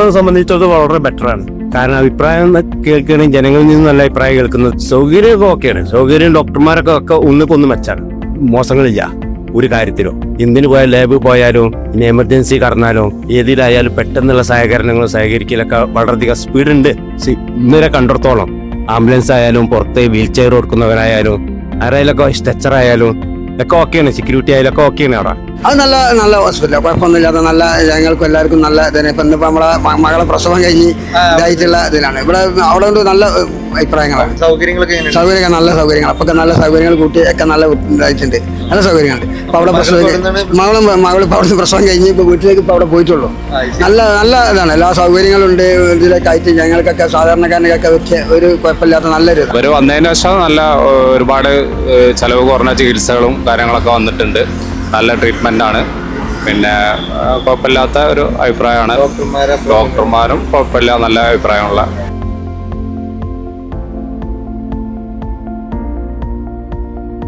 ഇപ്പം സംബന്ധിച്ചത് വളരെ ബെറ്ററാണ്. കാരണം അഭിപ്രായം കേൾക്കുകയാണെങ്കിൽ ജനങ്ങളിൽ നിന്ന് നല്ല അഭിപ്രായം കേൾക്കുന്നത്. സൗകര്യമൊക്കെ ഓക്കെയാണ്. സൗകര്യം ഡോക്ടർമാരൊക്കെ ഒന്നിക്കൊന്ന് മെച്ചാണ്. മോശങ്ങളില്ല ഒരു കാര്യത്തിലും. എന്തിനു പോയാലും ലാബ് പോയാലും ഇനി എമർജൻസി കടന്നാലും ഏതിലായാലും പെട്ടെന്നുള്ള സഹകരണങ്ങളും സഹകരിക്കലൊക്കെ വളരെയധികം സ്പീഡുണ്ട്. ഇന്നലെ കണ്ടിടത്തോളം ആംബുലൻസ് ആയാലും പുറത്ത് വീൽ ചെയർ കൊടുക്കുന്നവരായാലും ആരായാലൊക്കെ സ്ട്രെച്ചർ ആയാലും ഒക്കെ ഓക്കെയാണ്. സെക്യൂരിറ്റി ആയാലും ഒക്കെ ഓക്കെയാണ് അവിടെ. അത് നല്ല ഹോസ്പിറ്റലാണ്, കുഴപ്പമൊന്നുമില്ലാത്ത നല്ല ജനങ്ങൾക്കും എല്ലാവർക്കും നല്ല ഇതിനെ. ഇപ്പം ഇന്നിപ്പോൾ നമ്മളെ മകളെ പ്രസവം കഴിഞ്ഞ് ഇതായിട്ടുള്ള ഇതിലാണ് ഇവിടെ. അവിടെ കൊണ്ട് നല്ല അഭിപ്രായങ്ങളാണ്. സൗകര്യങ്ങൾ നല്ല സൗകര്യങ്ങൾ, അപ്പൊക്കെ നല്ല സൗകര്യങ്ങൾ കൂട്ടി ഒക്കെ നല്ല ഇതായിട്ടുണ്ട്. നല്ല സൗകര്യങ്ങളുണ്ട്. ഇപ്പം അവിടെ മകൾ ഇപ്പോൾ അവിടെ പ്രസവം കഴിഞ്ഞ് ഇപ്പോൾ വീട്ടിലേക്ക് ഇപ്പോൾ അവിടെ പോയിട്ടുള്ളൂ. നല്ല ഇതാണ്, എല്ലാ സൗകര്യങ്ങളുണ്ട്. ഇതിലൊക്കെ ആയിട്ട് ഞങ്ങൾക്കൊക്കെ സാധാരണക്കാരനൊക്കെ ഒരു കുഴപ്പമില്ലാത്ത നല്ലൊരു ഇത്. ഇവർ വന്നതിന് ശേഷം നല്ല ഒരുപാട് ചെലവ് കുറഞ്ഞ ചികിത്സകളും കാര്യങ്ങളൊക്കെ വന്നിട്ടുണ്ട്. നല്ല ട്രീറ്റ്മെന്റ് ആണ്. പിന്നെ കുഴപ്പമില്ലാത്ത ഒരു അഭിപ്രായമാണ്. ഡോക്ടർമാരും കുഴപ്പമില്ല, നല്ല അഭിപ്രായമുള്ള